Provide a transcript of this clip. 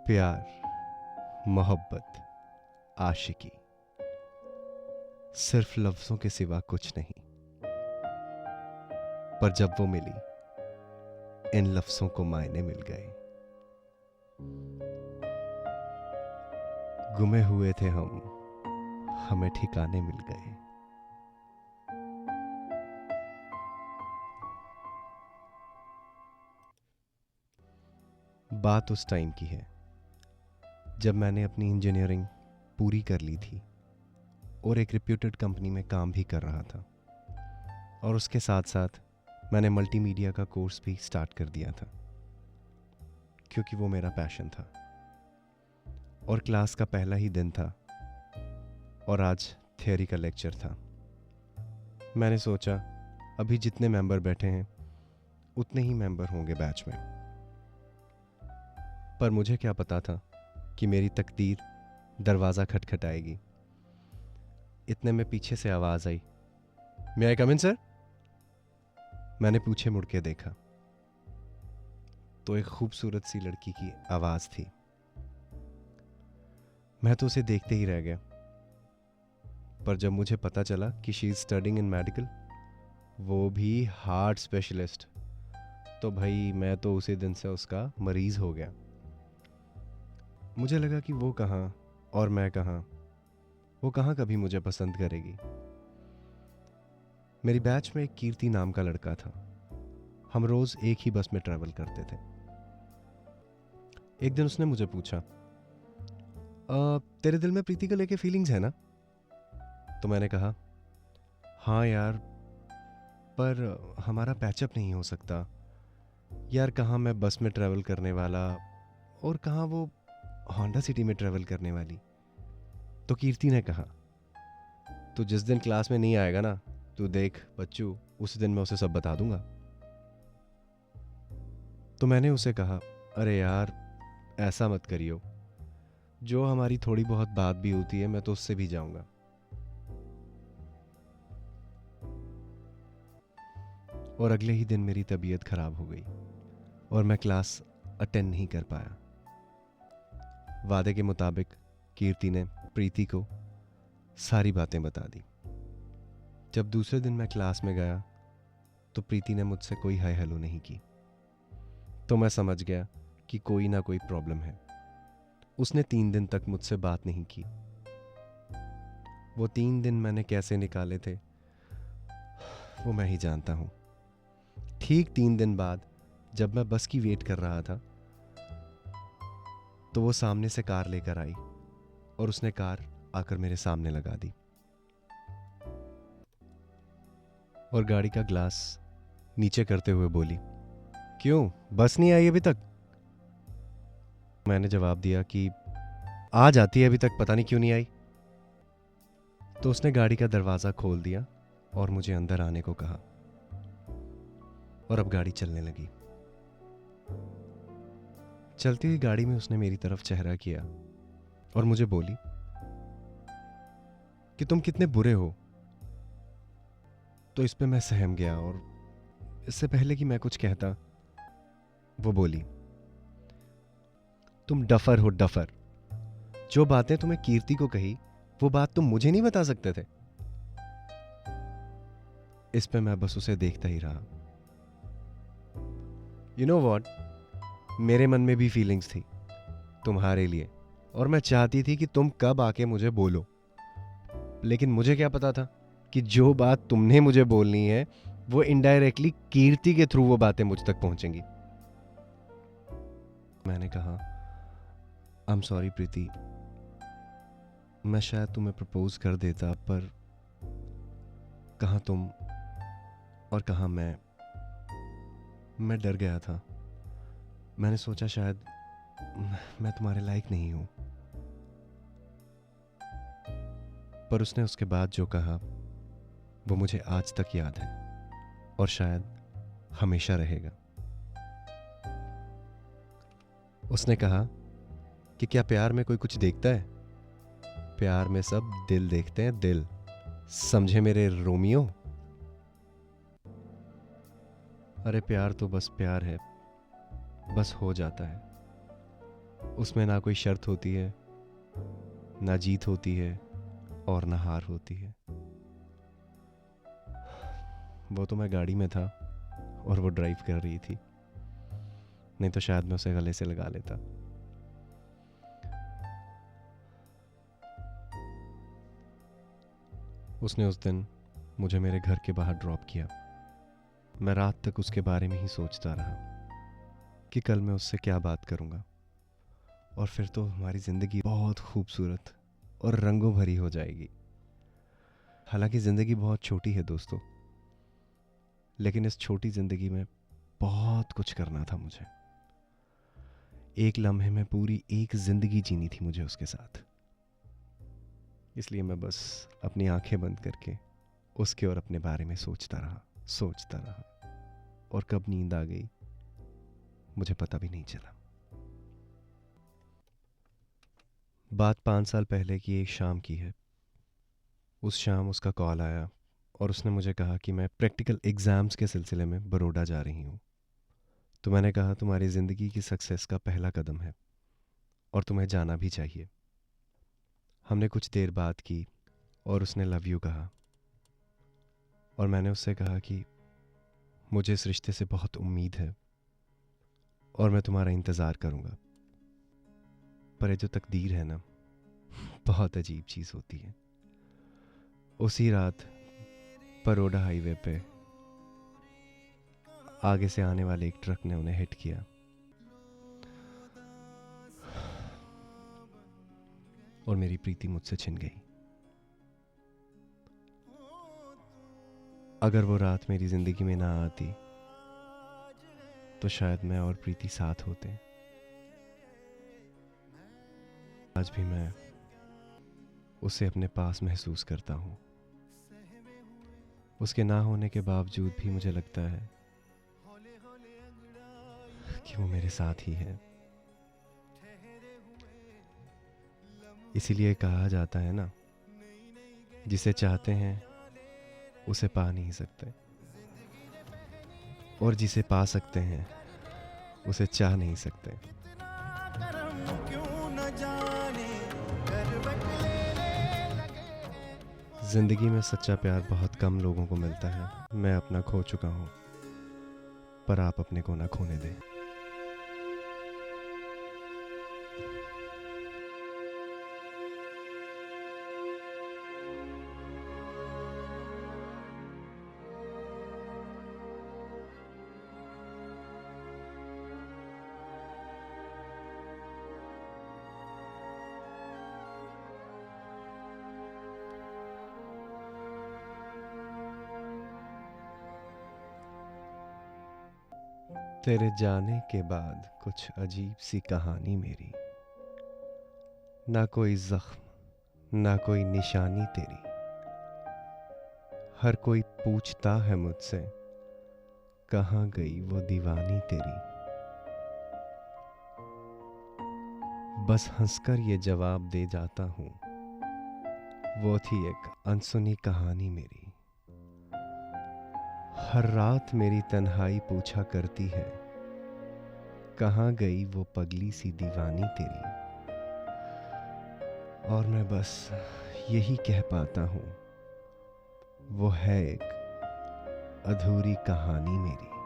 प्यार, मोहब्बत, आशिकी सिर्फ लफ्जों के सिवा कुछ नहीं। पर जब वो मिली, इन लफ्जों को मायने मिल गए। गुमे हुए थे हम, हमें ठिकाने मिल गए। बात उस टाइम की है जब मैंने अपनी इंजीनियरिंग पूरी कर ली थी और एक रिप्यूटेड कंपनी में काम भी कर रहा था, और उसके साथ साथ मैंने मल्टीमीडिया का कोर्स भी स्टार्ट कर दिया था क्योंकि वो मेरा पैशन था। और क्लास का पहला ही दिन था और आज थियोरी का लेक्चर था। मैंने सोचा अभी जितने मेंबर बैठे हैं उतने ही मेंबर होंगे बैच में, पर मुझे क्या पता था कि मेरी तकदीर दरवाज़ा खटखटाएगी। इतने में पीछे से आवाज़ आई, मे आई कम इन सर? मैंने पीछे मुड़ के देखा तो एक खूबसूरत सी लड़की की आवाज़ थी। मैं तो उसे देखते ही रह गया, पर जब मुझे पता चला कि she is studying in medical, वो भी हार्ट स्पेशलिस्ट, तो भाई मैं तो उसी दिन से उसका मरीज़ हो गया। मुझे लगा कि वो कहाँ और मैं कहाँ, वो कहाँ कभी मुझे पसंद करेगी। मेरी बैच में एक कीर्ति नाम का लड़का था। हम रोज़ एक ही बस में ट्रैवल करते थे। एक दिन उसने मुझे पूछा, तेरे दिल में प्रीति को लेके फीलिंग्स है ना? तो मैंने कहा, हाँ यार, पर हमारा पैचअप नहीं हो सकता यार। कहाँ मैं बस में ट्रैवल करने वाला और कहाँ वो होंडा सिटी में ट्रैवल करने वाली। तो कीर्ति ने कहा, तू जिस दिन क्लास में नहीं आएगा ना, तू देख बच्चू, उस दिन मैं उसे सब बता दूंगा। तो मैंने उसे कहा, अरे यार ऐसा मत करियो, जो हमारी थोड़ी बहुत बात भी होती है मैं तो उससे भी जाऊंगा। और अगले ही दिन मेरी तबीयत खराब हो गई और मैं क्लास अटेंड नहीं कर पाया। वादे के मुताबिक कीर्ति ने प्रीति को सारी बातें बता दी। जब दूसरे दिन मैं क्लास में गया तो प्रीति ने मुझसे कोई हाय हेलो नहीं की, तो मैं समझ गया कि कोई ना कोई प्रॉब्लम है। उसने 3 दिन तक मुझसे बात नहीं की। वो 3 दिन मैंने कैसे निकाले थे वो मैं ही जानता हूँ। ठीक 3 दिन बाद जब मैं बस की वेट कर रहा था तो वो सामने से कार लेकर आई और उसने कार आकर मेरे सामने लगा दी और गाड़ी का ग्लास नीचे करते हुए बोली, क्यों बस नहीं आई अभी तक? मैंने जवाब दिया कि आ जाती है, अभी तक पता नहीं क्यों नहीं आई। तो उसने गाड़ी का दरवाज़ा खोल दिया और मुझे अंदर आने को कहा और अब गाड़ी चलने लगी। चलती हुई गाड़ी में उसने मेरी तरफ चेहरा किया और मुझे बोली कि तुम कितने बुरे हो। तो इस पे मैं सहम गया और इससे पहले कि मैं कुछ कहता वो बोली, तुम डफर हो डफर। जो बातें तुम्हें कीर्ति को कही वो बात तुम मुझे नहीं बता सकते थे। इस पे मैं बस उसे देखता ही रहा। यू नो वॉट, मेरे मन में भी फीलिंग्स थी तुम्हारे लिए और मैं चाहती थी कि तुम कब आके मुझे बोलो, लेकिन मुझे क्या पता था कि जो बात तुमने मुझे बोलनी है वो इनडायरेक्टली कीर्ति के थ्रू वो बातें मुझ तक पहुंचेंगी। मैंने कहा, आई एम सॉरी प्रीति, मैं शायद तुम्हें प्रपोज कर देता, पर कहाँ तुम और कहाँ मैं डर गया था। मैंने सोचा शायद मैं तुम्हारे लायक नहीं हूं। पर उसने उसके बाद जो कहा वो मुझे आज तक याद है और शायद हमेशा रहेगा। उसने कहा कि क्या प्यार में कोई कुछ देखता है? प्यार में सब दिल देखते हैं, दिल। समझे मेरे रोमियो? अरे प्यार तो बस प्यार है, बस हो जाता है। उसमें ना कोई शर्त होती है, ना जीत होती है और ना हार होती है। वो तो मैं गाड़ी में था और वो ड्राइव कर रही थी, नहीं तो शायद मैं उसे गले से लगा लेता। उसने उस दिन मुझे मेरे घर के बाहर ड्रॉप किया। मैं रात तक उसके बारे में ही सोचता रहा कि कल मैं उससे क्या बात करूंगा, और फिर तो हमारी ज़िंदगी बहुत खूबसूरत और रंगों भरी हो जाएगी। हालांकि ज़िंदगी बहुत छोटी है दोस्तों, लेकिन इस छोटी ज़िंदगी में बहुत कुछ करना था मुझे। एक लम्हे में पूरी एक ज़िंदगी जीनी थी मुझे उसके साथ। इसलिए मैं बस अपनी आंखें बंद करके उसके और अपने बारे में सोचता रहा, और कब नींद आ गई मुझे पता भी नहीं चला। बात 5 साल पहले की एक शाम की है। उस शाम उसका कॉल आया और उसने मुझे कहा कि मैं प्रैक्टिकल एग्ज़ाम्स के सिलसिले में बड़ौदा जा रही हूँ। तो मैंने कहा तुम्हारी ज़िंदगी की सक्सेस का पहला कदम है और तुम्हें जाना भी चाहिए। हमने कुछ देर बात की और उसने लव यू कहा, और मैंने उससे कहा कि मुझे इस रिश्ते से बहुत उम्मीद है और मैं तुम्हारा इंतज़ार करूँगा। पर ये जो तकदीर है ना, बहुत अजीब चीज़ होती है। उसी रात बड़ौदा हाईवे पे आगे से आने वाले एक ट्रक ने उन्हें हिट किया और मेरी प्रीति मुझसे छिन गई। अगर वो रात मेरी ज़िंदगी में ना आती तो शायद मैं और प्रीति साथ होते। आज भी मैं उसे अपने पास महसूस करता हूँ। उसके ना होने के बावजूद भी मुझे लगता है कि वो मेरे साथ ही है। इसीलिए कहा जाता है ना, जिसे चाहते हैं उसे पा नहीं सकते, और जिसे पा सकते हैं उसे चाह नहीं सकते। जिंदगी में सच्चा प्यार बहुत कम लोगों को मिलता है। मैं अपना खो चुका हूँ, पर आप अपने को ना खोने दें। तेरे जाने के बाद कुछ अजीब सी कहानी मेरी, ना कोई जख्म ना कोई निशानी तेरी। हर कोई पूछता है मुझसे कहाँ गई वो दीवानी तेरी। बस हंसकर ये जवाब दे जाता हूँ, वो थी एक अनसुनी कहानी मेरी। हर रात मेरी तन्हाई पूछा करती है कहाँ गई वो पगली सी दीवानी तेरी। और मैं बस यही कह पाता हूँ, वो है एक अधूरी कहानी मेरी।